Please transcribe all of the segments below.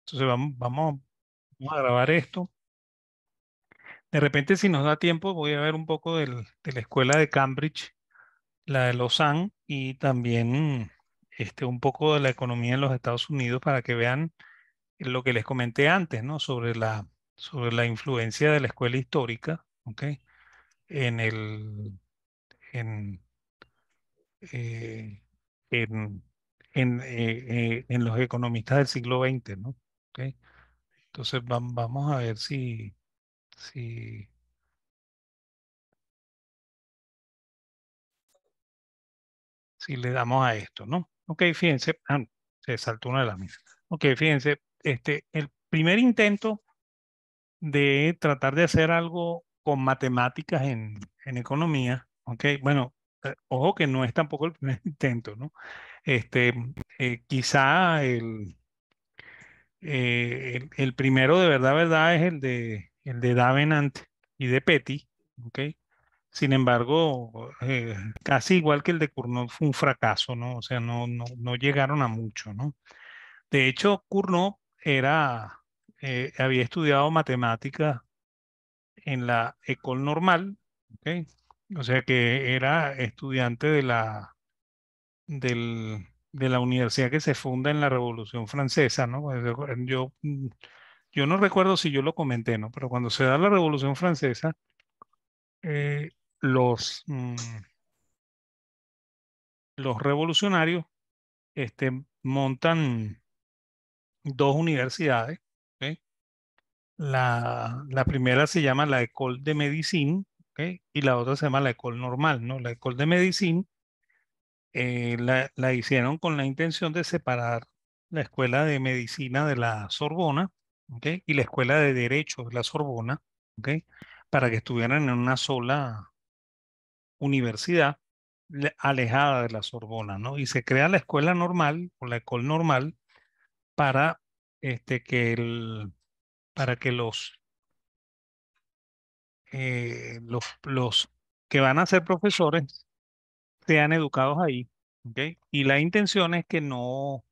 Entonces vamos a grabar esto. De repente, si nos da tiempo, voy a ver un poco de la escuela de Cambridge, la de Lausanne, y también un poco de la economía en los Estados Unidos para que vean lo que les comenté antes, ¿no? Sobre la influencia de la escuela histórica, ¿ok? En el, en, eh, en, en los economistas del siglo XX, ¿no? ¿Ok? Entonces vamos a ver si, si le damos a esto, ¿no? Ok, fíjense, se saltó una de las mismas. Ok, fíjense, el primer intento de tratar de hacer algo con matemáticas en economía, ok, bueno, ojo que no es tampoco el primer intento, ¿no? Este, quizá el primero de verdad es el de Davenant y de Petty, ok. Sin embargo, casi igual que el de Cournot fue un fracaso, ¿no? O sea, no llegaron a mucho, ¿no? De hecho, Cournot había estudiado matemáticas en la École Normale, ¿ok? O sea que era estudiante de la universidad que se funda en la Revolución Francesa, ¿no? Pues, yo no recuerdo si yo lo comenté, ¿no? Pero cuando se da la Revolución Francesa, eh, los, mm, los revolucionarios montan dos universidades, ¿ok? La primera se llama la École de Médecine, ¿ok? Y la otra se llama la École Normale, ¿no? La École de Médecine la hicieron con la intención de separar la Escuela de Medicina de la Sorbona, ¿ok? Y la Escuela de Derecho de la Sorbona, ¿ok? Para que estuvieran en una sola universidad alejada de la Sorbona, ¿no? Y se crea la Escuela Normal o la École Normale para este, que el, para que los que van a ser profesores sean educados ahí, ¿ok? Y la intención es que no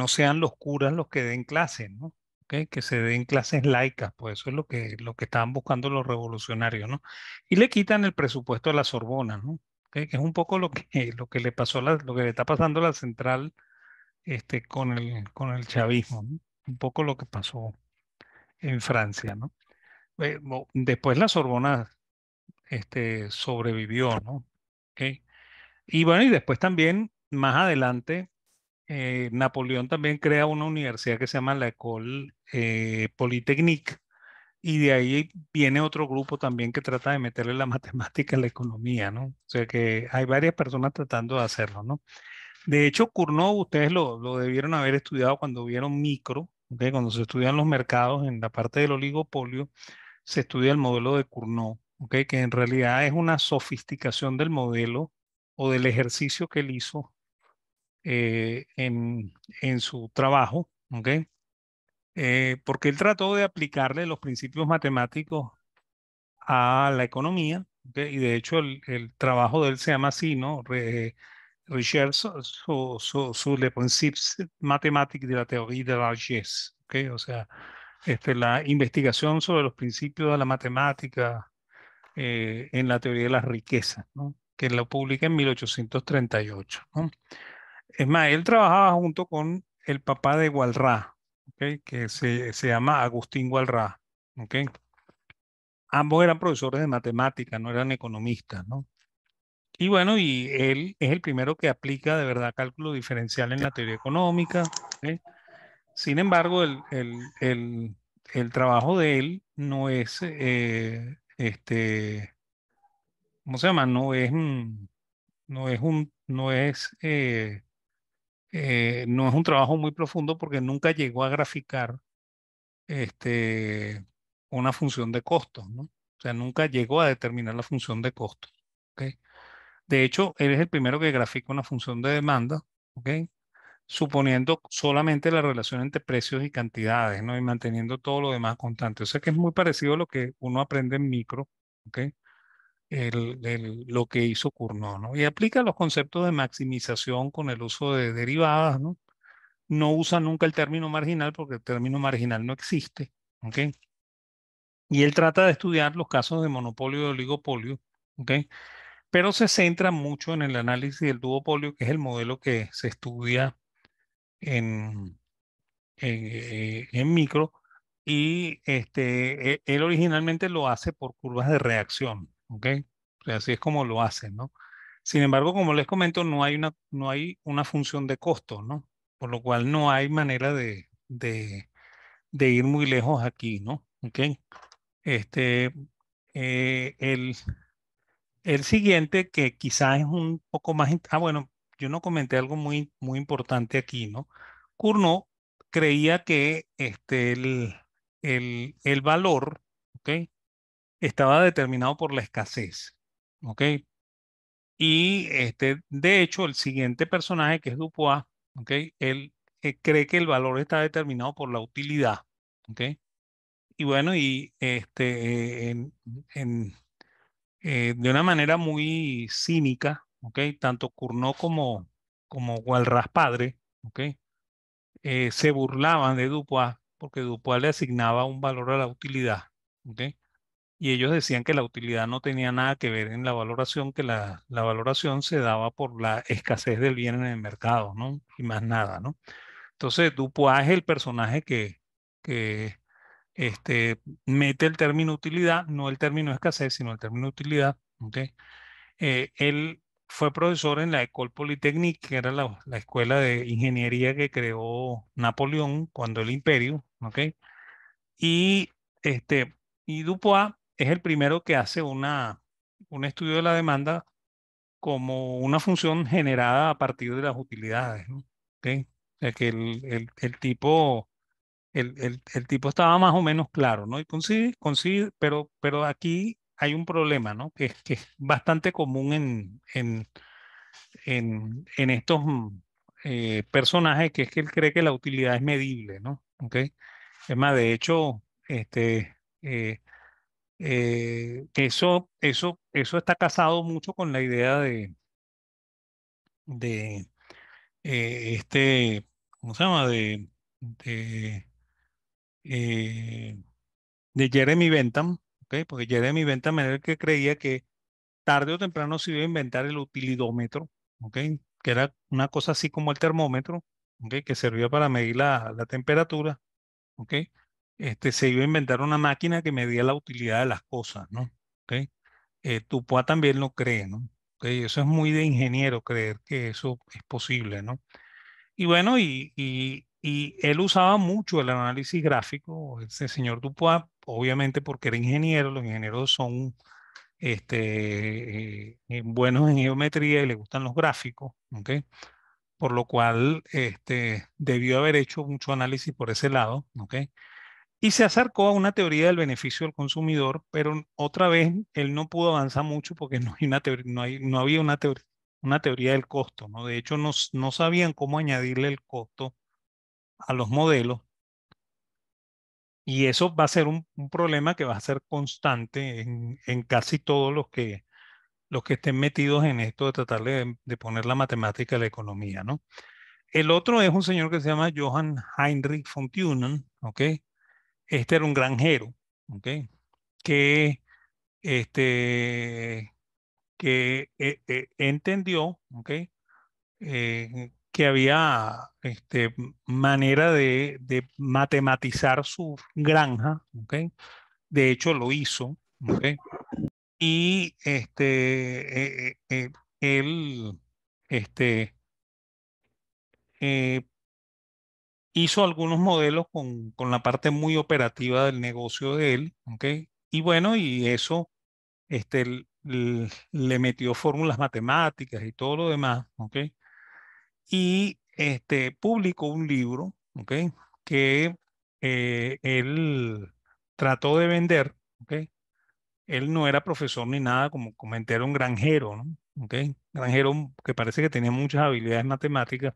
sean los curas los que den clases, ¿no? ¿Ok? Que se den clases laicas, pues eso es lo que estaban buscando los revolucionarios, ¿no? Y le quitan el presupuesto a la Sorbona, ¿no? ¿Ok? Que es un poco lo que le pasó lo que le está pasando a la central con el chavismo, ¿no? Un poco lo que pasó en Francia, ¿no? Después la Sorbona sobrevivió, ¿no? ¿Ok? Y bueno, y después también, más adelante, Napoleón también crea una universidad que se llama la École Polytechnique, y de ahí viene otro grupo también que trata de meterle la matemática a la economía, ¿no? O sea que hay varias personas tratando de hacerlo, ¿no? De hecho, Cournot, ustedes lo debieron haber estudiado cuando vieron micro, ¿ok? Cuando se estudian los mercados en la parte del oligopolio, se estudia el modelo de Cournot, ¿ok? Que en realidad es una sofisticación del modelo o del ejercicio que él hizo eh, en, en su trabajo, ¿ok? Porque él trató de aplicarle los principios matemáticos a la economía, ¿ok? Y de hecho el trabajo de él se llama así, ¿no? Recherche sur les principes mathématiques de la théorie de la largesse, ¿ok? O sea, la investigación sobre los principios de la matemática en la teoría de las riquezas, ¿no? Que lo publica en 1838, ¿no? Es más, él trabajaba junto con el papá de Walras, ¿ok? Que se llama Agustín Walras, ¿ok? Ambos eran profesores de matemáticas, no eran economistas, ¿no? Y bueno, y él es el primero que aplica de verdad cálculo diferencial en la teoría económica, ¿ok? Sin embargo, el trabajo de él no es, ¿cómo se llama? No es un trabajo muy profundo porque nunca llegó a graficar este, una función de costos, ¿no? O sea, nunca llegó a determinar la función de costos, ¿ok? De hecho, él es el primero que grafica una función de demanda, ¿ok? Suponiendo solamente la relación entre precios y cantidades, ¿no? Y manteniendo todo lo demás constante. O sea que es muy parecido a lo que uno aprende en micro, ¿ok? Lo que hizo Cournot, ¿no? Y aplica los conceptos de maximización con el uso de derivadas, ¿no? no usa nunca el término marginal porque el término marginal no existe, ¿ok? Y él trata de estudiar los casos de monopolio y oligopolio, ¿ok? Pero se centra mucho en el análisis del duopolio, que es el modelo que se estudia en, en micro, y él originalmente lo hace por curvas de reacción, ¿ok? O sea, así es como lo hace, ¿no? Sin embargo, como les comento, no hay una función de costo, ¿no? Por lo cual no hay manera de ir muy lejos aquí, ¿no? ¿Ok? Este, el siguiente, que quizás es un poco más... bueno, yo no comenté algo muy importante aquí, ¿no? Cournot creía que el valor, ¿ok? Estaba determinado por la escasez, ¿ok? Y de hecho, el siguiente personaje, que es Dupuis, ¿ok? Él cree que el valor está determinado por la utilidad, ¿ok? Y bueno, en, de una manera muy cínica, ¿ok? Tanto Cournot como Walras padre, ¿ok? Se burlaban de Dupuis porque Dupuis le asignaba un valor a la utilidad, ¿ok? Y ellos decían que la utilidad no tenía nada que ver en la valoración, que la valoración se daba por la escasez del bien en el mercado, ¿no? Y más nada, ¿no? Entonces, Dupuis es el personaje que mete el término utilidad, no el término escasez, sino el término utilidad, ¿ok? Él fue profesor en la École Polytechnique, que era la escuela de ingeniería que creó Napoleón cuando el imperio, ¿ok? Y, y Dupuis es el primero que hace un estudio de la demanda como una función generada a partir de las utilidades, ¿no? ¿Ok? O sea que el tipo estaba más o menos claro, ¿no? Y consigue, pero aquí hay un problema, ¿no? Que es bastante común en estos personajes, que es que él cree que la utilidad es medible, ¿no? ¿Ok? Es más, de hecho, eh, eso está casado mucho con la idea de ¿cómo se llama? De, eh, de Jeremy Bentham, ¿ok? Porque Jeremy Bentham era el que creía que tarde o temprano se iba a inventar el utilidómetro, ¿ok? Que era una cosa así como el termómetro, ¿ok? Que servía para medir la temperatura, ¿ok? Se iba a inventar una máquina que medía la utilidad de las cosas, ¿no? ¿Ok? Tupá también lo cree, ¿no? ¿Ok? Eso es muy de ingeniero creer que eso es posible, ¿no? Y bueno, y él usaba mucho el análisis gráfico, ese señor Dupuis, obviamente porque era ingeniero, los ingenieros son buenos en geometría y le gustan los gráficos, ¿ok? Por lo cual debió haber hecho mucho análisis por ese lado, ¿ok? Y se acercó a una teoría del beneficio del consumidor, pero otra vez él no pudo avanzar mucho porque no hay una no había una teoría del costo, ¿no? De hecho, no sabían cómo añadirle el costo a los modelos, y eso va a ser un problema que va a ser constante en casi todos los que estén metidos en esto de tratar de poner la matemática a la economía, ¿no? El otro es un señor que se llama Johann Heinrich von Thünen, ¿ok? Este era un granjero, ¿ok? Que, este, que entendió, ¿ok? Que había manera de matematizar su granja, ¿ok? De hecho, lo hizo, ¿ok? Y él este, eh, hizo algunos modelos con la parte muy operativa del negocio de él, ¿ok? Y bueno, y eso le metió fórmulas matemáticas y todo lo demás, ¿ok? Y publicó un libro, ¿ok? Que él trató de vender, ¿ok? Él no era profesor ni nada, como comenté, era un granjero, ¿no? ¿Ok? Granjero que parece que tenía muchas habilidades matemáticas,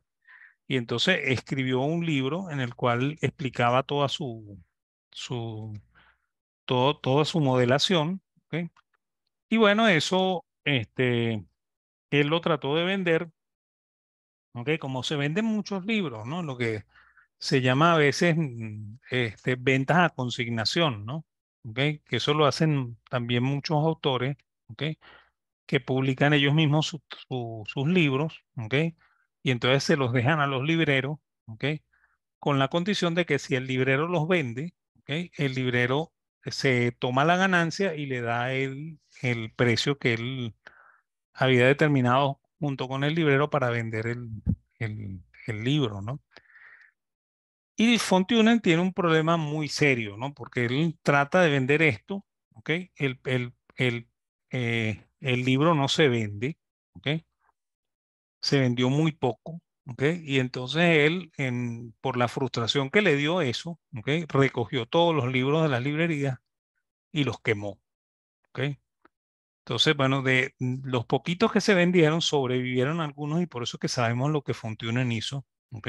y entonces escribió un libro en el cual explicaba su, toda su modelación, ¿ok? Y bueno, eso, él lo trató de vender, ¿ok? Como se venden muchos libros, ¿no? Lo que se llama a veces ventas a consignación, ¿no? ¿Ok? Que eso lo hacen también muchos autores, ¿ok? Que publican ellos mismos sus libros, ¿ok? Y entonces se los dejan a los libreros, ¿ok? Con la condición de que si el librero los vende, ¿ok? El librero se toma la ganancia y le da el precio que él había determinado junto con el librero para vender el libro, ¿no? Y Fontunen tiene un problema muy serio, ¿no? Porque él trata de vender esto, ¿ok? El libro no se vende, ¿ok? Se vendió muy poco, ¿ok? Y entonces él, por la frustración que le dio eso, ¿ok? Recogió todos los libros de las librerías y los quemó, ¿ok? Entonces, bueno, de los poquitos que se vendieron, sobrevivieron algunos y por eso que sabemos lo que Fontunen hizo, ¿ok?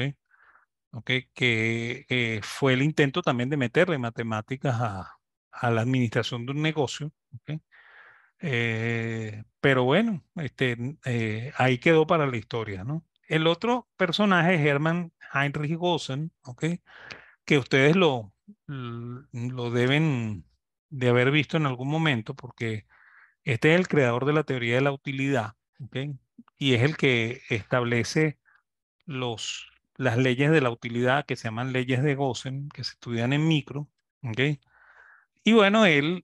¿Ok? Que fue el intento también de meterle matemáticas a la administración de un negocio, ¿ok? Pero bueno, ahí quedó para la historia, ¿no? El otro personaje es Hermann Heinrich Gossen, ¿ok? Que ustedes lo deben de haber visto en algún momento porque este es el creador de la teoría de la utilidad, ¿ok? Y es el que establece las leyes de la utilidad que se llaman leyes de Gossen, que se estudian en micro, ¿ok? Y bueno, era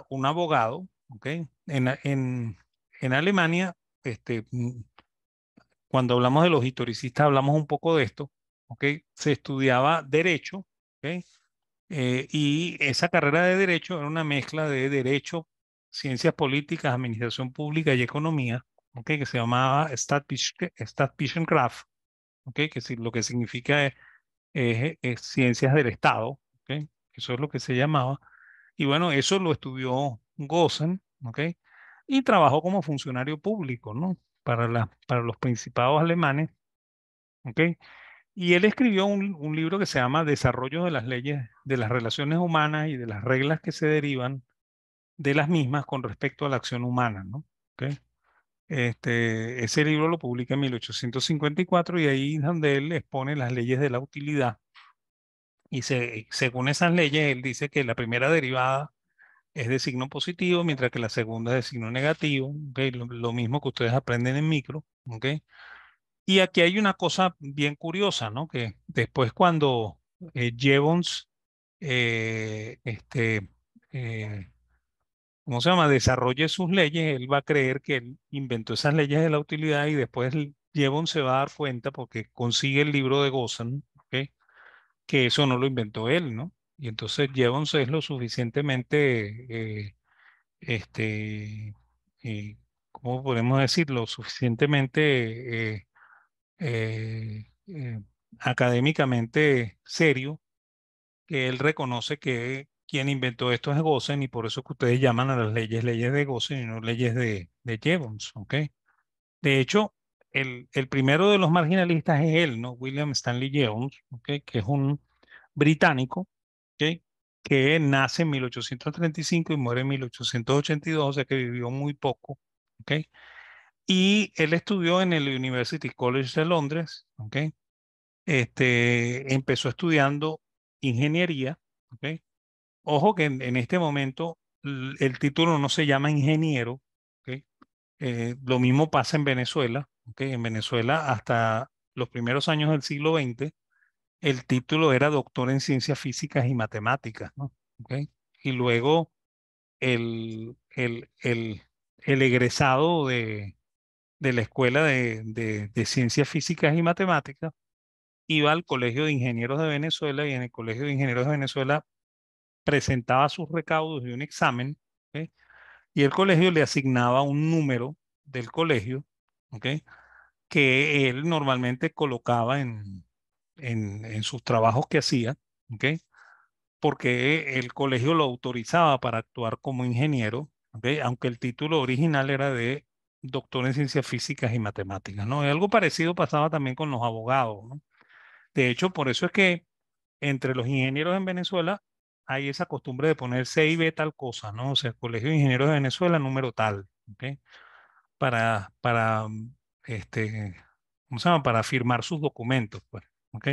un abogado, ¿ok? En Alemania, cuando hablamos de los historicistas, hablamos un poco de esto, ¿ok? Se estudiaba derecho, ¿ok? Y esa carrera de derecho era una mezcla de derecho, ciencias políticas, administración pública y economía, ¿ok? Que se llamaba Staatswissenschaft, ¿ok? Lo que significa es ciencias del Estado, ¿ok? Eso es lo que se llamaba. Y bueno, eso lo estudió Gossen, ¿ok? Y trabajó como funcionario público, ¿no? Para los principados alemanes, ¿ok? Y él escribió un libro que se llama Desarrollo de las leyes de las relaciones humanas y de las reglas que se derivan de las mismas con respecto a la acción humana, ¿no? ¿Ok? Ese libro lo publica en 1854 y ahí es donde él expone las leyes de la utilidad. Y según esas leyes, él dice que la primera derivada es de signo positivo, mientras que la segunda es de signo negativo. ¿Ok? Lo mismo que ustedes aprenden en micro. ¿Ok? Y aquí hay una cosa bien curiosa, ¿no? Que después cuando Jevons, eh, este, eh, ¿cómo se llama? Desarrolle sus leyes, él va a creer que él inventó esas leyes de la utilidad y después Jevons se va a dar cuenta porque consigue el libro de Gossen, ¿ok? Que eso no lo inventó él, ¿no? Y entonces Jevons es lo suficientemente, eh, ¿cómo podemos decirlo? Suficientemente académicamente serio, que él reconoce que quien inventó esto es Gossen y por eso que ustedes llaman a las leyes leyes de Gossen y no leyes de Jevons, ¿ok? De hecho, el primero de los marginalistas es él, ¿no? William Stanley Jevons, ¿ok? Que es un británico, ¿ok? Que nace en 1835 y muere en 1882, o sea que vivió muy poco, ¿ok? Y él estudió en el University College de Londres, ¿ok? Empezó estudiando ingeniería, ¿ok? Ojo que en este momento el título no se llama ingeniero, ¿ok? Lo mismo pasa en Venezuela, ¿ok? En Venezuela hasta los primeros años del siglo XX el título era doctor en ciencias físicas y matemáticas, ¿no? ¿Ok? Y luego el, el, el, el egresado de la Escuela de Ciencias Físicas y Matemáticas iba al Colegio de Ingenieros de Venezuela y en el Colegio de Ingenieros de Venezuela presentaba sus recaudos de un examen, ¿ok? Y el colegio le asignaba un número del colegio, ¿ok? Que él normalmente colocaba en sus trabajos que hacía, ¿ok? Porque el colegio lo autorizaba para actuar como ingeniero, ¿ok? Aunque el título original era de doctor en ciencias físicas y matemáticas, ¿no? Y algo parecido pasaba también con los abogados, ¿no? De hecho, por eso es que entre los ingenieros en Venezuela hay esa costumbre de poner C y B tal cosa, ¿no? O sea, Colegio de Ingenieros de Venezuela, número tal, ¿ok? Para ¿cómo se llama? Para firmar sus documentos, pues, ¿ok?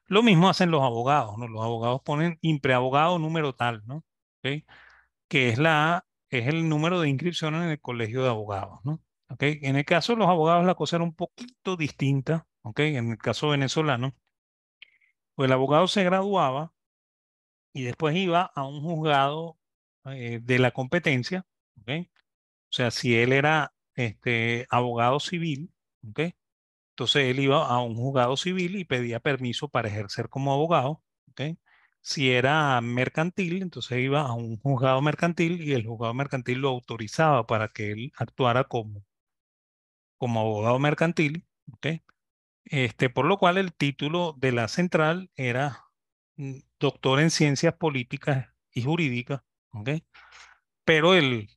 Lo mismo hacen los abogados, ¿no? Los abogados ponen impreabogado número tal, ¿no? ¿Ok? Que es el número de inscripción en el colegio de abogados, ¿no? ¿Ok? En el caso de los abogados la cosa era un poquito distinta, ¿ok? En el caso venezolano, pues el abogado se graduaba y después iba a un juzgado de la competencia, ¿ok? O sea, si él era abogado civil, ¿ok? Entonces él iba a un juzgado civil y pedía permiso para ejercer como abogado, ¿ok? Si era mercantil, entonces iba a un juzgado mercantil y el juzgado mercantil lo autorizaba para que él actuara como abogado mercantil, ¿ok? Por lo cual el título de la central era doctor en ciencias políticas y jurídicas, ¿ok? Pero el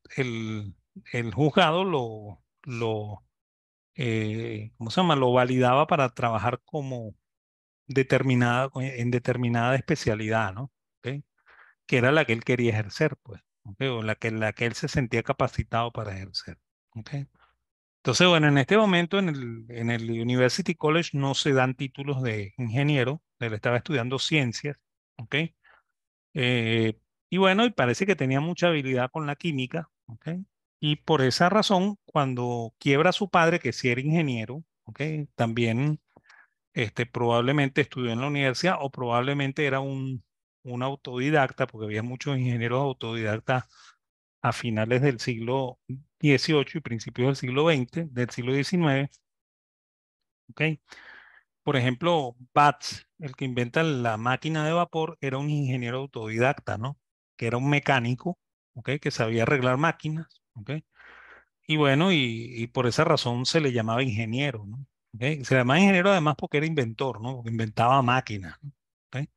juzgado ¿cómo se llama? Lo validaba para trabajar como en determinada especialidad, ¿no? ¿Ok? Que era la que él quería ejercer, pues, ¿ok? O la que él se sentía capacitado para ejercer, ¿ok? Entonces, bueno, en este momento en el University College no se dan títulos de ingeniero, él estaba estudiando ciencias, ¿ok? Eh, y bueno, y parece que tenía mucha habilidad con la química, ¿ok? Y por esa razón, cuando quiebra a su padre, que sí era ingeniero, ¿ok? También probablemente estudió en la universidad o probablemente era un autodidacta, porque había muchos ingenieros autodidactas a finales del siglo XVIII y principios del siglo XX, del siglo XIX, ¿ok? Por ejemplo, Batts, el que inventa la máquina de vapor, era un ingeniero autodidacta, ¿no? Que era un mecánico, ¿ok? Que sabía arreglar máquinas, ¿ok? Y bueno, y por esa razón se le llamaba ingeniero, ¿no? ¿Ok? Se le llamaba ingeniero además porque era inventor, ¿no? Porque inventaba máquinas, ¿no? ¿Ok?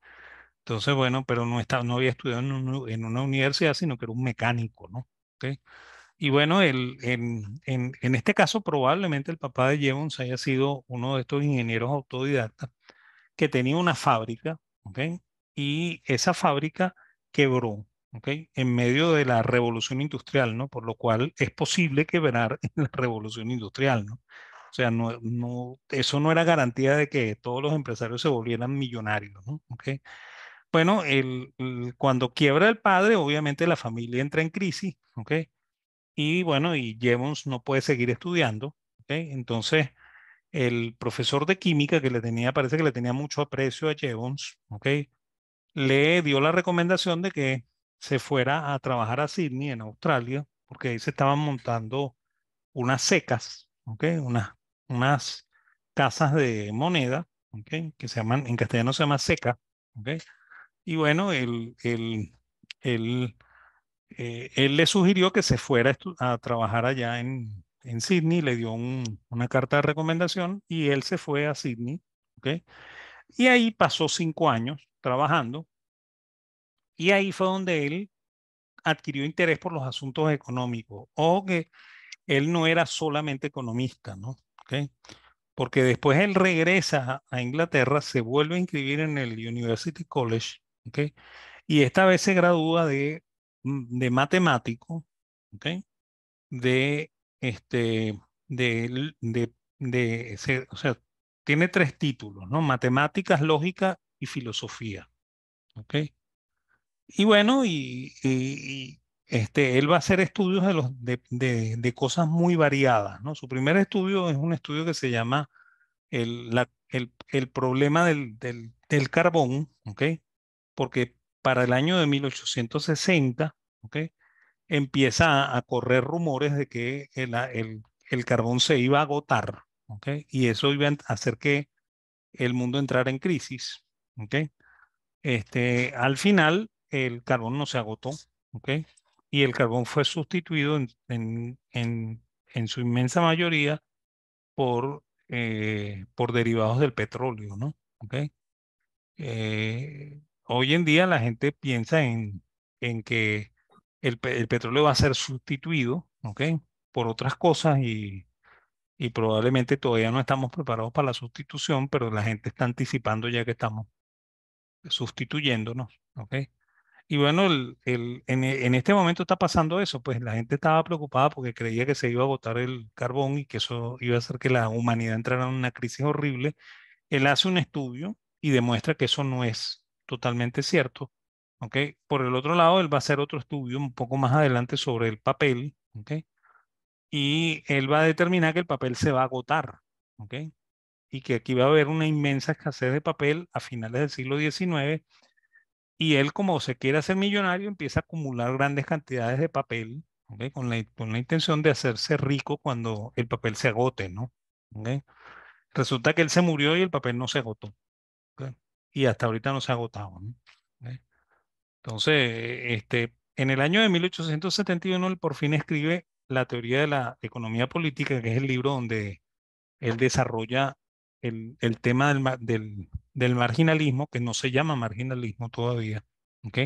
Entonces, bueno, pero no había estudiado en una universidad, sino que era un mecánico, ¿no? ¿Ok? Y bueno, en este caso probablemente el papá de Jevons haya sido uno de estos ingenieros autodidactas que tenía una fábrica, ¿ok? Y esa fábrica quebró, ¿ok? En medio de la revolución industrial, ¿no? Por lo cual es posible quebrar en la revolución industrial, ¿no? O sea, eso no era garantía de que todos los empresarios se volvieran millonarios, ¿no? ¿Ok? Bueno, cuando quiebra el padre, obviamente la familia entra en crisis, ¿ok? Y bueno, y Jevons no puede seguir estudiando, ¿ok? Entonces el profesor de química que parece que le tenía mucho aprecio a Jevons, ¿ok? Le dio la recomendación de que se fuera a trabajar a Sydney, en Australia, porque ahí se estaban montando unas secas, ¿ok? Unas casas de moneda, ¿ok? Que se llaman, en castellano se llama seca, ¿ok? Y bueno, él, él le sugirió que se fuera a trabajar allá en Sydney, le dio una carta de recomendación y él se fue a Sydney, ¿ok? Y ahí pasó 5 años trabajando y ahí fue donde él adquirió interés por los asuntos económicos o que él no era solamente economista, ¿no? ¿Ok? Porque después él regresa a Inglaterra, se vuelve a inscribir en el University College, ¿ok? Y esta vez se gradúa de matemático, ¿ok? De, este, o sea, tiene 3 títulos, ¿no? Matemáticas, lógica y filosofía, ¿ok? Y bueno, él va a hacer estudios de cosas muy variadas, ¿no? Su primer estudio es un estudio que se llama el problema del carbón, ¿ok? Porque para el año de 1860, ¿ok? Empieza a correr rumores de que el carbón se iba a agotar, ¿ok? Y eso iba a hacer que el mundo entrara en crisis, ¿ok? Al final, el carbón no se agotó, ¿ok? Y el carbón fue sustituido en su inmensa mayoría por derivados del petróleo, ¿no? ¿Ok? Hoy en día la gente piensa en que el petróleo va a ser sustituido, ¿ok? Por otras cosas y probablemente todavía no estamos preparados para la sustitución, pero la gente está anticipando ya que estamos sustituyéndonos, ¿ok? Y bueno, en este momento está pasando eso, pues la gente estaba preocupada porque creía que se iba a agotar el carbón y que eso iba a hacer que la humanidad entrara en una crisis horrible. Él hace un estudio y demuestra que eso no es totalmente cierto. ¿Ok? Por el otro lado, él va a hacer otro estudio un poco más adelante sobre el papel. ¿Ok? Y él va a determinar que el papel se va a agotar. ¿Ok? Y que aquí va a haber una inmensa escasez de papel a finales del siglo XIX. Y él, como se quiere hacer millonario, empieza a acumular grandes cantidades de papel, ¿ok? Con la intención de hacerse rico cuando el papel se agote, ¿no? ¿Ok? Resulta que él se murió y el papel no se agotó. ¿Ok? Y hasta ahorita no se ha agotado, ¿no? ¿Ok? Entonces, en el año de 1871, él por fin escribe la teoría de la economía política, que es el libro donde él desarrolla el tema del marginalismo, que no se llama marginalismo todavía. ¿Ok?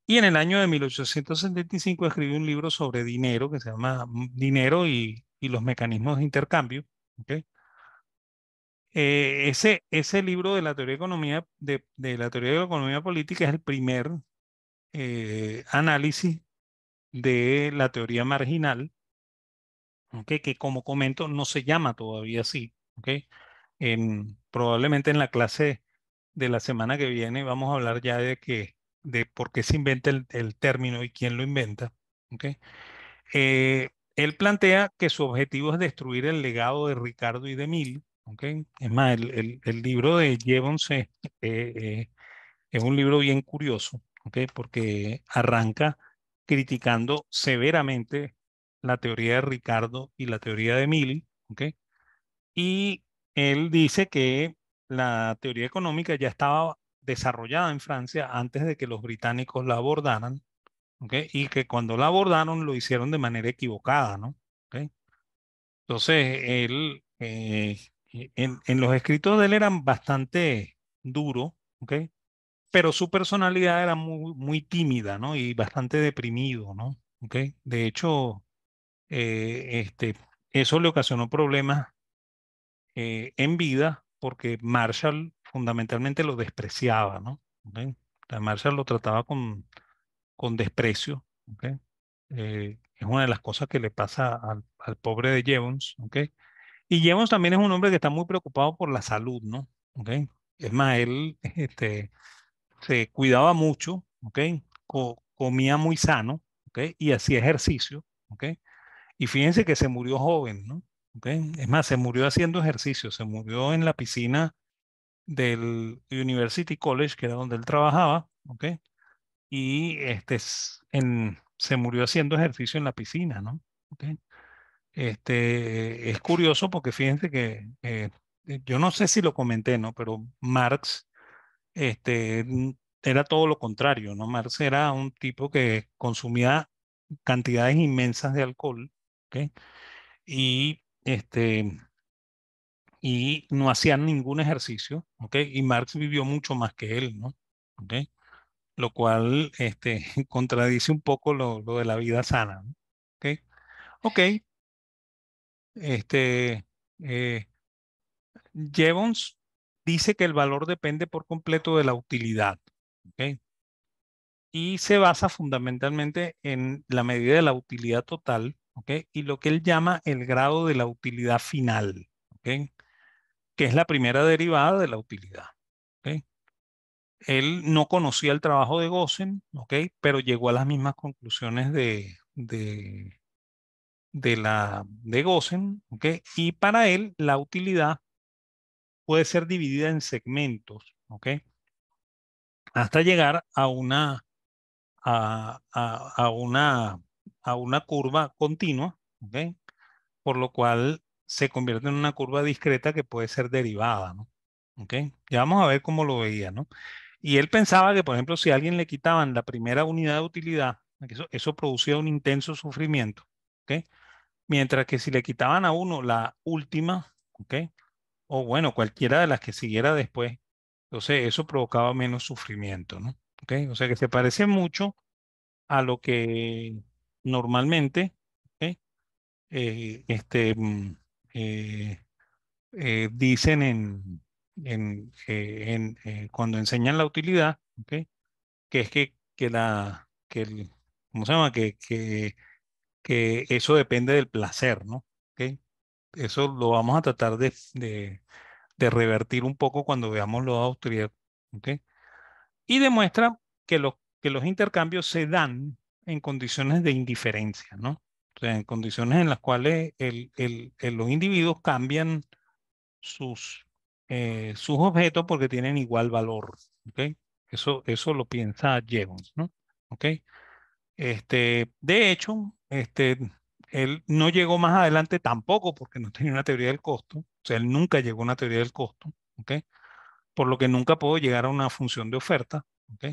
Y en el año de 1875 escribió un libro sobre dinero que se llama Dinero y los mecanismos de intercambio. ¿Ok? Ese libro de la teoría de economía, de la teoría de la economía política es el primer análisis de la teoría marginal, ¿ok? Que como comento no se llama todavía así. ¿Ok? Probablemente en la clase de la semana que viene vamos a hablar ya de por qué se inventa el término y quién lo inventa. ¿Ok? Él plantea que su objetivo es destruir el legado de Ricardo y de Mill. ¿Ok? Es más, el libro de Jevons eh, es un libro bien curioso, ¿ok? Porque arranca criticando severamente la teoría de Ricardo y la teoría de Mill. ¿Ok? Y él dice que la teoría económica ya estaba desarrollada en Francia antes de que los británicos la abordaran. ¿Ok? Y que cuando la abordaron lo hicieron de manera equivocada, ¿no? ¿Ok? Entonces, él, en los escritos de él eran bastante duros, ¿ok? Pero su personalidad era muy, muy tímida, ¿no? Y bastante deprimido, ¿no? ¿Ok? De hecho, eso le ocasionó problemas en vida porque Marshall fundamentalmente lo despreciaba, ¿no? ¿Ok? O sea, Marshall lo trataba con desprecio. ¿Ok? Es una de las cosas que le pasa al pobre de Jevons. ¿Ok? Y Jevons también es un hombre que está muy preocupado por la salud, ¿no? ¿Ok? Es más, él se cuidaba mucho, ¿ok? Comía muy sano, ¿ok? Y hacía ejercicio, ¿ok? Y fíjense que se murió joven, ¿no? ¿Ok? Es más, se murió haciendo ejercicio, se murió en la piscina del University College, que era donde él trabajaba, ¿ok? Y se murió haciendo ejercicio en la piscina, ¿no? ¿Ok? Es curioso porque fíjense que yo no sé si lo comenté, ¿no? Pero Marx era todo lo contrario, ¿no? Marx era un tipo que consumía cantidades inmensas de alcohol, ¿ok? Y, y no hacía ningún ejercicio, ¿ok? Y Marx vivió mucho más que él, ¿no? ¿Ok? Lo cual contradice un poco lo de la vida sana, ¿no? ¿Ok? Ok, este, eh, Jevons dice que el valor depende por completo de la utilidad, ¿ok? Y se basa fundamentalmente en la medida de la utilidad total, ¿ok? Y lo que él llama el grado de la utilidad final, ¿ok? Que es la primera derivada de la utilidad, ¿ok? Él no conocía el trabajo de Gossen, ¿ok? Pero llegó a las mismas conclusiones de Gossen, ¿ok? Y para él la utilidad puede ser dividida en segmentos, ¿ok? Hasta llegar a, a- a una, a una curva continua, ¿ok? Por lo cual se convierte en una curva discreta que puede ser derivada, ¿no? ¿Ok? Ya vamos a ver cómo lo veía, ¿no? Y él pensaba que, por ejemplo, si a alguien le quitaban la primera unidad de utilidad, que eso producía un intenso sufrimiento, ¿ok? Mientras que si le quitaban a uno la última, ¿ok? O bueno, cualquiera de las que siguiera después, entonces eso provocaba menos sufrimiento, ¿no? ¿Ok? O sea que se parece mucho a lo que normalmente, ¿ok? eh, este, mm, eh, dicen cuando enseñan la utilidad, ¿ok? Que es ¿cómo se llama? Que eso depende del placer, ¿no? ¿Ok? Eso lo vamos a tratar de revertir un poco cuando veamos los autoridad, ¿ok? Y demuestra que los intercambios se dan en condiciones de indiferencia, ¿no? O sea, en condiciones en las cuales los individuos cambian sus objetos porque tienen igual valor, ¿ok? Eso lo piensa Jevons, ¿no? ¿Ok? De hecho, él no llegó más adelante tampoco porque no tenía una teoría del costo, o sea, él nunca llegó a una teoría del costo, ¿ok? Por lo que nunca pudo llegar a una función de oferta, ¿ok?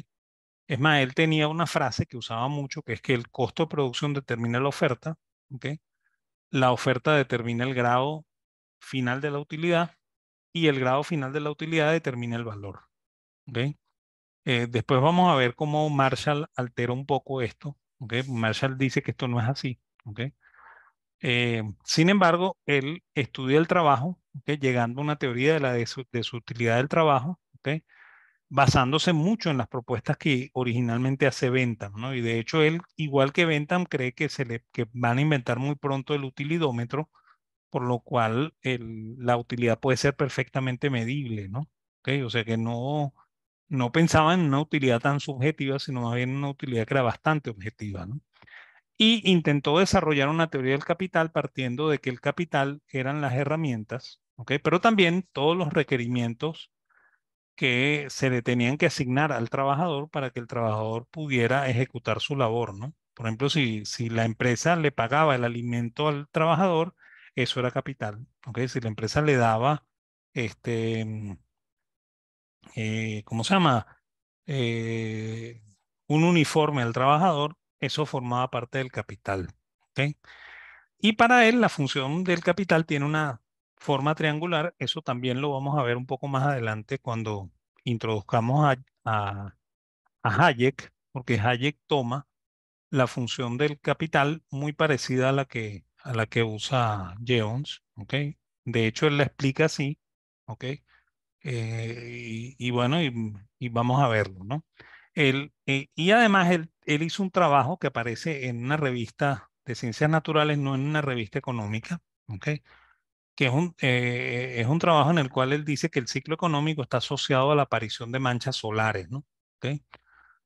Es más, él tenía una frase que usaba mucho, que es que el costo de producción determina la oferta, ¿ok? La oferta determina el grado final de la utilidad y el grado final de la utilidad determina el valor, ¿ok? Después vamos a ver cómo Marshall altera un poco esto, ¿ok? Marshall dice que esto no es así, ¿ok? Sin embargo, él estudia el trabajo, ¿ok? Llegando a una teoría de la de su utilidad del trabajo, ¿ok? Basándose mucho en las propuestas que originalmente hace Bentham, ¿no? Y de hecho él, igual que Bentham, cree que van a inventar muy pronto el utilidómetro, por lo cual la utilidad puede ser perfectamente medible, ¿no? ¿Ok? O sea que no pensaba en una utilidad tan subjetiva, sino más bien una utilidad que era bastante objetiva, ¿no? Y intentó desarrollar una teoría del capital partiendo de que el capital eran las herramientas, ¿ok? Pero también todos los requerimientos que se le tenían que asignar al trabajador para que el trabajador pudiera ejecutar su labor, ¿no? Por ejemplo, si la empresa le pagaba el alimento al trabajador, eso era capital, ¿ok? Si la empresa le daba, este, ¿cómo se llama? Eh, un uniforme al trabajador, eso formaba parte del capital, ¿ok? Y para él la función del capital tiene una forma triangular, eso también lo vamos a ver un poco más adelante cuando introduzcamos a Hayek, porque Hayek toma la función del capital muy parecida a la que usa Jevons, ¿ok? De hecho, él la explica así, ¿ok? Y bueno, y vamos a verlo, ¿no? Y además él hizo un trabajo que aparece en una revista de ciencias naturales, no en una revista económica, ¿ok? Que es un trabajo en el cual él dice que el ciclo económico está asociado a la aparición de manchas solares, ¿no? ¿Ok?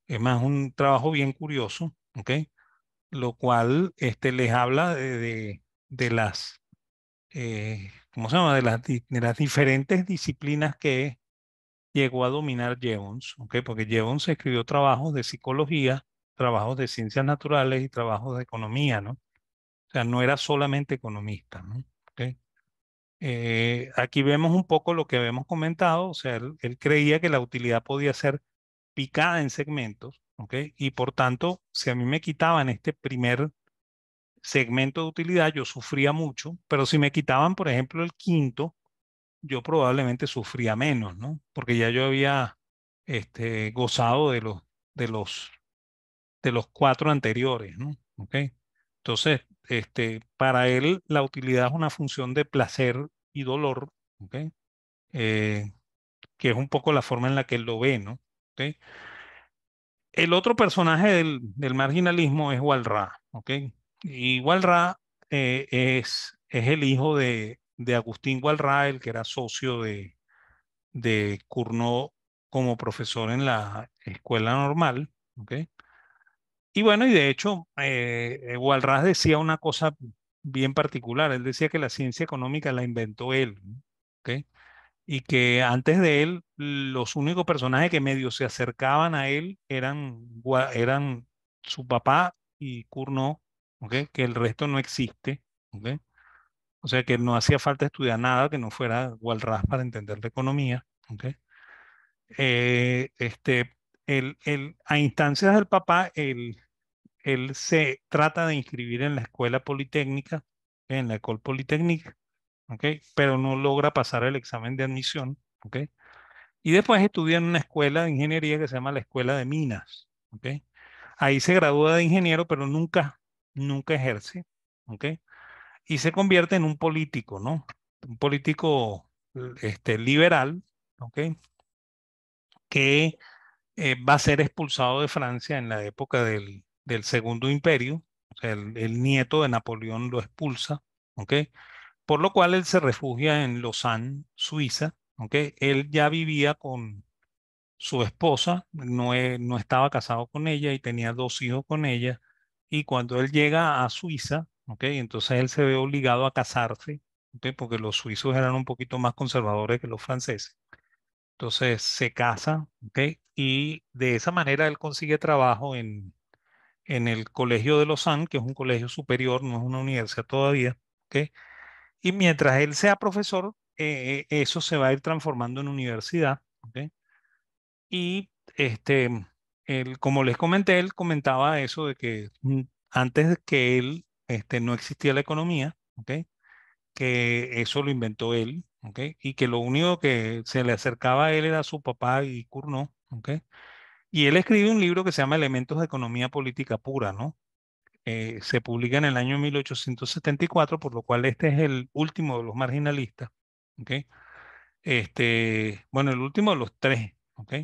Es más, un trabajo bien curioso, ¿ok? Lo cual les habla de las, ¿cómo se llama? De las diferentes disciplinas que llegó a dominar Jevons, ¿ok? Porque Jevons escribió trabajos de psicología, trabajos de ciencias naturales y trabajos de economía, ¿no? O sea, no era solamente economista, ¿no? ¿Ok? Aquí vemos un poco lo que habíamos comentado, o sea, él creía que la utilidad podía ser picada en segmentos, ¿ok? Y por tanto, si a mí me quitaban este primer segmento de utilidad, yo sufría mucho, pero si me quitaban, por ejemplo, el quinto, yo probablemente sufría menos, ¿no? Porque ya yo había gozado de los, de los cuatro anteriores, ¿no? ¿Ok? Entonces, para él la utilidad es una función de placer y dolor, ¿ok? Eh, que es un poco la forma en la que él lo ve, ¿no? ¿Ok? El otro personaje del marginalismo es Walras, ¿ok? Y Walras es el hijo de Agustín Walras, el que era socio de Cournot como profesor en la escuela normal, ¿ok? Y bueno, y de hecho, Walras decía una cosa bien particular. Él decía que la ciencia económica la inventó él, ¿no? ¿Ok? Y que antes de él, los únicos personajes que medio se acercaban a él eran su papá y Cournot, ¿ok? Que el resto no existe, ¿ok? O sea que no hacía falta estudiar nada que no fuera Walras para entender la economía, ¿ok? Eh, este, a instancias del papá, él se trata de inscribir en la escuela politécnica, en la École Polytechnique, ¿ok? Pero no logra pasar el examen de admisión, ¿ok? Y después estudia en una escuela de ingeniería que se llama la Escuela de Minas, ¿ok? Ahí se gradúa de ingeniero, pero nunca ejerce, ¿ok? Y se convierte en un político, ¿no? Un político liberal, ¿ok? Que va a ser expulsado de Francia en la época del Segundo Imperio. O sea, el nieto de Napoleón lo expulsa, ¿ok? Por lo cual él se refugia en Lausanne, Suiza, ¿ok? Él ya vivía con su esposa, no estaba casado con ella y tenía dos hijos con ella. Y cuando él llega a Suiza, ¿ok? Entonces él se ve obligado a casarse, ¿ok? Porque los suizos eran un poquito más conservadores que los franceses. Entonces se casa, ¿ok? Y de esa manera él consigue trabajo en el Colegio de Lausanne, que es un colegio superior, no es una universidad todavía, ¿ok? Y mientras él sea profesor, eso se va a ir transformando en universidad, ¿ok? Y este, como les comenté, él comentaba eso de que antes de que él, no existía la economía, ¿ok? Que eso lo inventó él, ¿ok? Y que lo único que se le acercaba a él era su papá y Cournot, ¿ok? Y él escribe un libro que se llama Elementos de Economía Política Pura, ¿no? Se publica en el año 1874, por lo cual este es el último de los marginalistas, ¿ok? Bueno, el último de los tres, ¿ok?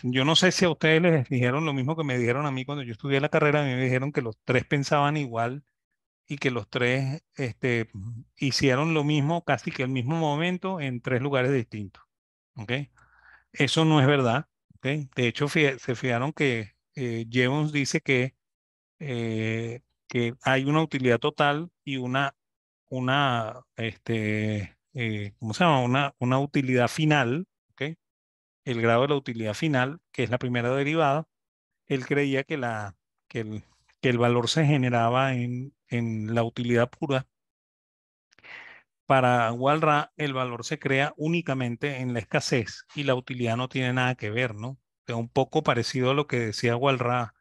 Yo no sé si a ustedes les dijeron lo mismo que me dijeron a mí cuando yo estudié la carrera. A mí me dijeron que los tres pensaban igual y que los tres hicieron lo mismo, casi que el mismo momento en tres lugares distintos. ¿Ok? Eso no es verdad. ¿Ok? De hecho, se fijaron que Jevons dice que hay una utilidad total y ¿cómo se llama? Una utilidad final. ¿Ok? El grado de la utilidad final, que es la primera derivada. Él creía que el, que el valor se generaba en la utilidad pura. Para Walras, el valor se crea únicamente en la escasez y la utilidad no tiene nada que ver, ¿no? Es un poco parecido a lo que decía Walras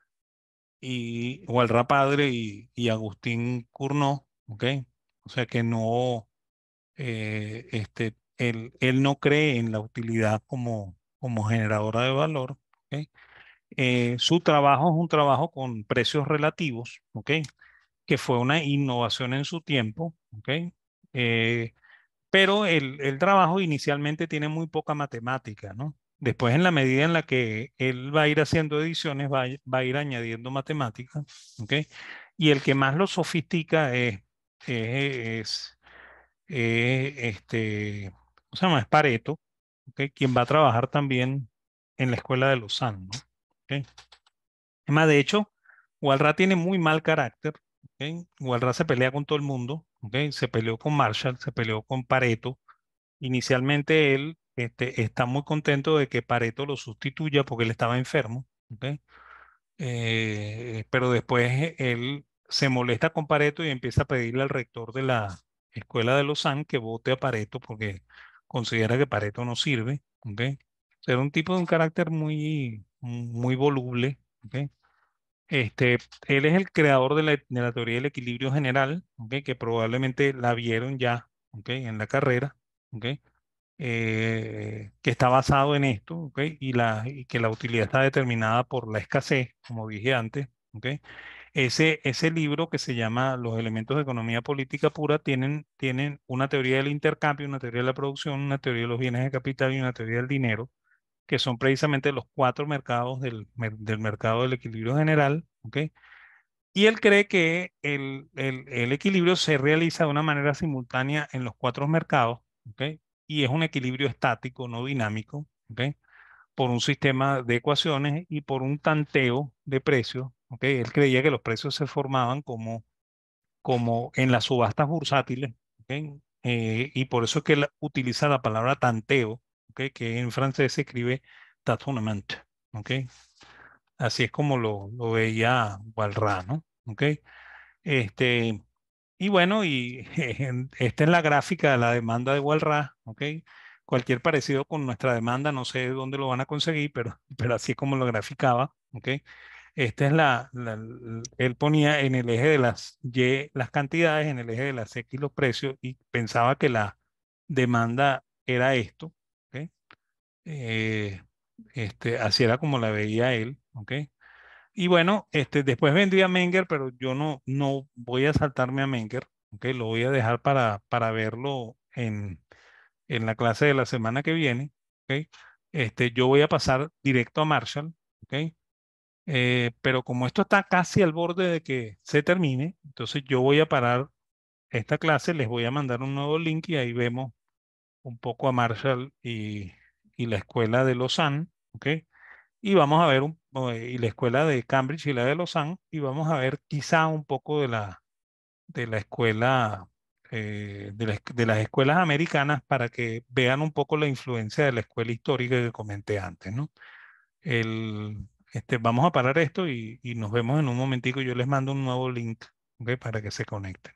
y Walras padre y Agustín Cournot, ¿ok? O sea que no, él no cree en la utilidad como generadora de valor, ¿ok? Su trabajo es un trabajo con precios relativos, ¿ok? Que fue una innovación en su tiempo, ¿ok? Eh, pero el trabajo inicialmente tiene muy poca matemática, ¿no? Después, en la medida en la que él va a ir haciendo ediciones, va a ir añadiendo matemática, ¿ok? Y el que más lo sofistica es, ¿cómo se llama? Es Pareto, ¿ok? Quien va a trabajar también en la escuela de Lausanne, ¿no? ¿Ok? Es más, de hecho, Walras tiene muy mal carácter, ¿ok? Walras se pelea con todo el mundo, ¿ok? Se peleó con Marshall, se peleó con Pareto. Inicialmente él está muy contento de que Pareto lo sustituya porque él estaba enfermo, ¿ok? Pero después él se molesta con Pareto y empieza a pedirle al rector de la escuela de Lausanne que vote a Pareto porque considera que Pareto no sirve, ¿ok? Era un tipo de un carácter muy voluble, ¿ok? Este, Él es el creador de la teoría del equilibrio general, ¿ok? Que probablemente la vieron ya, ¿ok? En la carrera, ¿ok? Que está basado en esto, ¿ok? Y que la utilidad está determinada por la escasez, como dije antes, ¿ok? Ese libro que se llama Los elementos de economía política pura tienen una teoría del intercambio, una teoría de la producción, una teoría de los bienes de capital y una teoría del dinero, que son precisamente los cuatro mercados del mercado del equilibrio general, ¿ok? Y él cree que el equilibrio se realiza de una manera simultánea en los cuatro mercados, ¿ok? Y es un equilibrio estático, no dinámico, ¿ok? Por un sistema de ecuaciones y por un tanteo de precios, ¿ok? Él creía que los precios se formaban como en las subastas bursátiles, ¿ok? Y por eso es que él utiliza la palabra tanteo, ¿ok? Que en francés se escribe tâtonnement, ¿ok? Así es como lo veía Walras, ¿no? ¿Ok? Este, y bueno, esta es la gráfica de la demanda de Walras, ¿ok? Cualquier parecido con nuestra demanda, no sé dónde lo van a conseguir, pero así es como lo graficaba, ¿ok? Esta es él ponía en el eje de las Y las cantidades, en el eje de las X los precios y pensaba que la demanda era esto, ¿ok? Eh, Así era como la veía él, ¿ok? Y bueno, después vendría Menger, pero yo no voy a saltarme a Menger, ¿ok? Lo voy a dejar para verlo en la clase de la semana que viene, ¿ok? Yo voy a pasar directo a Marshall, ¿ok? Pero como esto está casi al borde de que se termine, entonces yo voy a parar esta clase, les voy a mandar un nuevo link y ahí vemos un poco a Marshall y la escuela de Lausanne, ¿ok? Y vamos a ver, y la escuela de Cambridge y la de Lausanne, y vamos a ver quizá un poco de la escuela, de las escuelas americanas para que vean un poco la influencia de la escuela histórica que comenté antes, ¿no? Vamos a parar esto y nos vemos en un momentico. Yo les mando un nuevo link, ¿ok? Para que se conecten.